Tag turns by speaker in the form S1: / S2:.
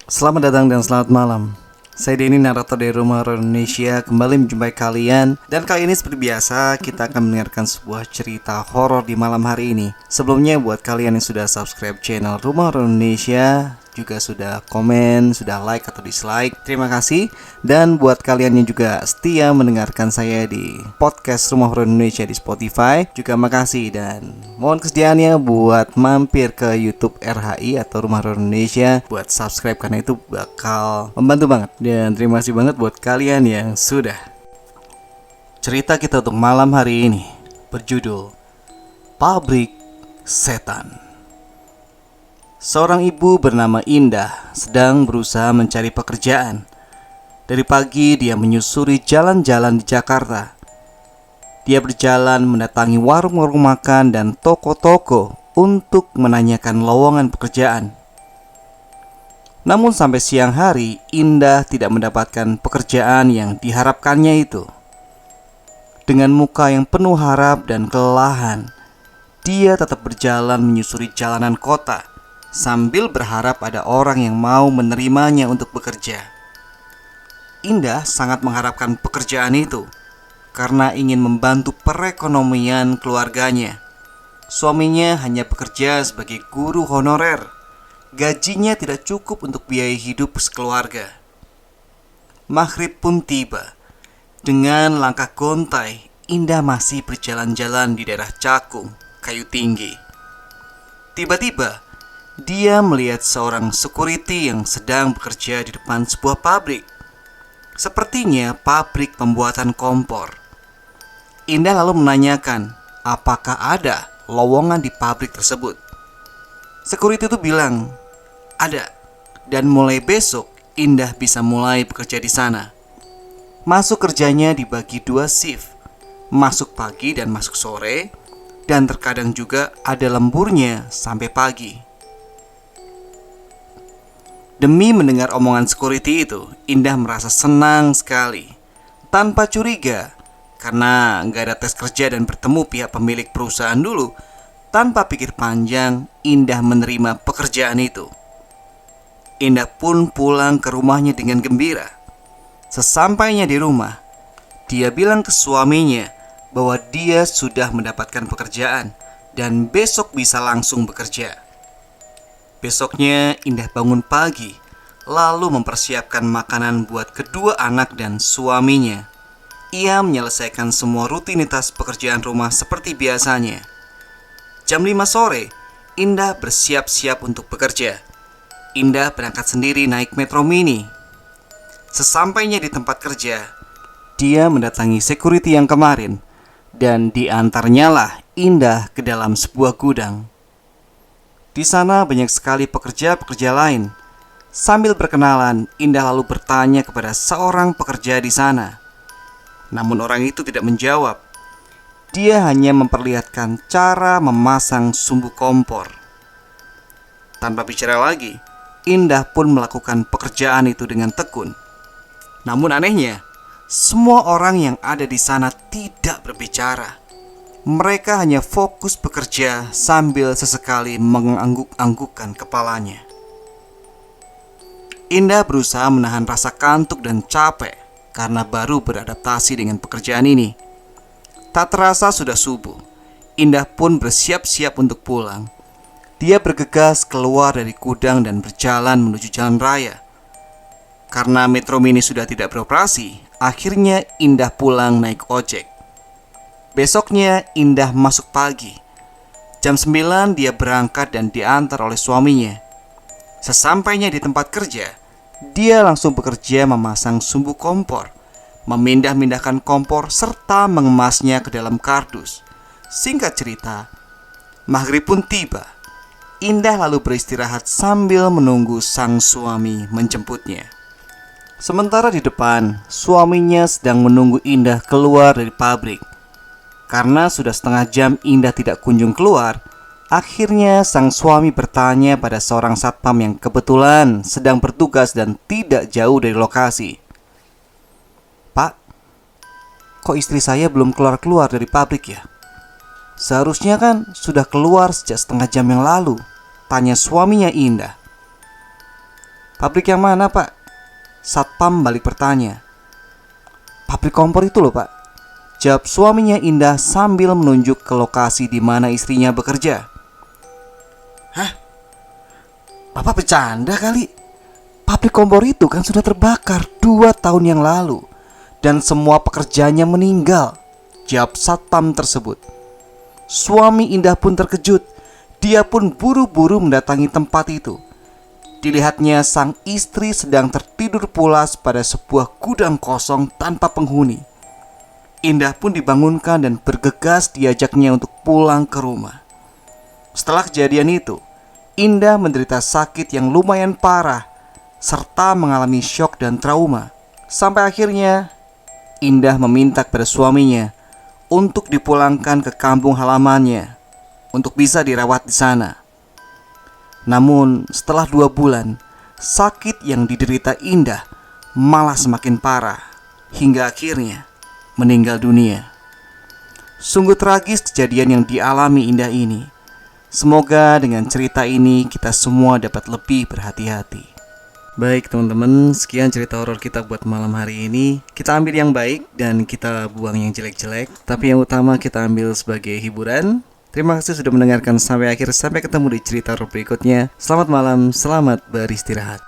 S1: Selamat datang dan selamat malam. Saya Denny, narator dari Rumah Horor Indonesia, kembali menjumpai kalian. Dan kali ini seperti biasa, kita akan mendengarkan sebuah cerita horor di malam hari ini. Sebelumnya, buat kalian yang sudah subscribe channel Rumah Horor Indonesia, juga sudah komen, sudah like atau dislike, terima kasih. Dan buat kalian yang juga setia mendengarkan saya di podcast Rumah Horor Indonesia di Spotify, juga makasih. Dan mohon kesediaannya buat mampir ke YouTube RHI atau Rumah Horor Indonesia, buat subscribe karena itu bakal membantu banget. Dan terima kasih banget buat kalian yang sudah. Cerita kita untuk malam hari ini berjudul Pabrik Setan. Seorang ibu bernama Indah sedang berusaha mencari pekerjaan. Dari pagi dia menyusuri jalan-jalan di Jakarta. Dia berjalan mendatangi warung-warung makan dan toko-toko untuk menanyakan lowongan pekerjaan. Namun sampai siang hari, Indah tidak mendapatkan pekerjaan yang diharapkannya itu. Dengan muka yang penuh harap dan kelelahan, dia tetap berjalan menyusuri jalanan kota sambil berharap ada orang yang mau menerimanya untuk bekerja. Indah sangat mengharapkan pekerjaan itu karena ingin membantu perekonomian keluarganya. Suaminya hanya bekerja sebagai guru honorer. Gajinya tidak cukup untuk biaya hidup sekeluarga. Maghrib pun tiba. Dengan langkah gontai, Indah masih berjalan-jalan di daerah Cakung, Kayu Tinggi. Tiba-tiba, dia melihat seorang security yang sedang bekerja di depan sebuah pabrik. Sepertinya pabrik pembuatan kompor. Indah lalu menanyakan apakah ada lowongan di pabrik tersebut. Security itu bilang, ada, dan mulai besok Indah bisa mulai bekerja di sana. Masuk kerjanya dibagi 2 shift, masuk pagi dan masuk sore, dan terkadang juga ada lemburnya sampai pagi. Demi mendengar omongan security itu, Indah merasa senang sekali, tanpa curiga, karena nggak ada tes kerja dan bertemu pihak pemilik perusahaan dulu. Tanpa pikir panjang, Indah menerima pekerjaan itu. Indah pun pulang ke rumahnya dengan gembira. Sesampainya di rumah, dia bilang ke suaminya bahwa dia sudah mendapatkan pekerjaan dan besok bisa langsung bekerja. Besoknya Indah bangun pagi, lalu mempersiapkan makanan buat kedua anak dan suaminya. Ia menyelesaikan semua rutinitas pekerjaan rumah seperti biasanya. Jam 5 sore, Indah bersiap-siap untuk bekerja. Indah berangkat sendiri naik Metro Mini. Sesampainya di tempat kerja, dia mendatangi security yang kemarin, dan diantarnya lah Indah ke dalam sebuah gudang. Di sana banyak sekali pekerja-pekerja lain. Sambil berkenalan, Indah lalu bertanya kepada seorang pekerja di sana. Namun orang itu tidak menjawab. Dia hanya memperlihatkan cara memasang sumbu kompor. Tanpa bicara lagi, Indah pun melakukan pekerjaan itu dengan tekun. Namun anehnya, semua orang yang ada di sana tidak berbicara. Mereka hanya fokus bekerja sambil sesekali mengangguk-anggukkan kepalanya. Indah berusaha menahan rasa kantuk dan capek karena baru beradaptasi dengan pekerjaan ini. Tak terasa sudah subuh. Indah pun bersiap-siap untuk pulang. Dia bergegas keluar dari gudang dan berjalan menuju jalan raya. Karena Metro Mini sudah tidak beroperasi, akhirnya Indah pulang naik ojek. Besoknya Indah masuk pagi. Jam 9 dia berangkat dan diantar oleh suaminya. Sesampainya di tempat kerja, dia langsung bekerja memasang sumbu kompor, memindah-mindahkan kompor serta mengemasnya ke dalam kardus. Singkat cerita, maghrib pun tiba. Indah lalu beristirahat sambil menunggu sang suami menjemputnya. Sementara di depan, suaminya sedang menunggu Indah keluar dari pabrik. Karena sudah setengah jam Indah tidak kunjung keluar, akhirnya sang suami bertanya pada seorang satpam yang kebetulan sedang bertugas dan tidak jauh dari lokasi. Pak, kok istri saya belum keluar-keluar dari pabrik ya? Seharusnya kan sudah keluar sejak setengah jam yang lalu, tanya suaminya Indah. Pabrik yang mana, Pak? Satpam balik bertanya. Pabrik kompor itu loh, Pak, jawab suaminya Indah sambil menunjuk ke lokasi di mana istrinya bekerja. Hah? Bapak bercanda kali? Pabrik kompor itu kan sudah terbakar 2 tahun yang lalu dan semua pekerjanya meninggal, jawab satpam tersebut. Suami Indah pun terkejut. Dia pun buru-buru mendatangi tempat itu. Dilihatnya sang istri sedang tertidur pulas pada sebuah gudang kosong tanpa penghuni. Indah pun dibangunkan dan bergegas diajaknya untuk pulang ke rumah. Setelah kejadian itu, Indah menderita sakit yang lumayan parah serta mengalami syok dan trauma. Sampai akhirnya Indah meminta kepada suaminya untuk dipulangkan ke kampung halamannya untuk bisa dirawat di sana. Namun setelah 2 bulan, sakit yang diderita Indah malah semakin parah hingga akhirnya meninggal dunia. Sungguh tragis kejadian yang dialami Indah ini. Semoga dengan cerita ini kita semua dapat lebih berhati-hati. Baik teman-teman, sekian cerita horor kita buat malam hari ini. Kita ambil yang baik dan kita buang yang jelek-jelek. Tapi yang utama kita ambil sebagai hiburan. Terima kasih sudah mendengarkan sampai akhir. Sampai ketemu di cerita horor berikutnya. Selamat malam, selamat beristirahat.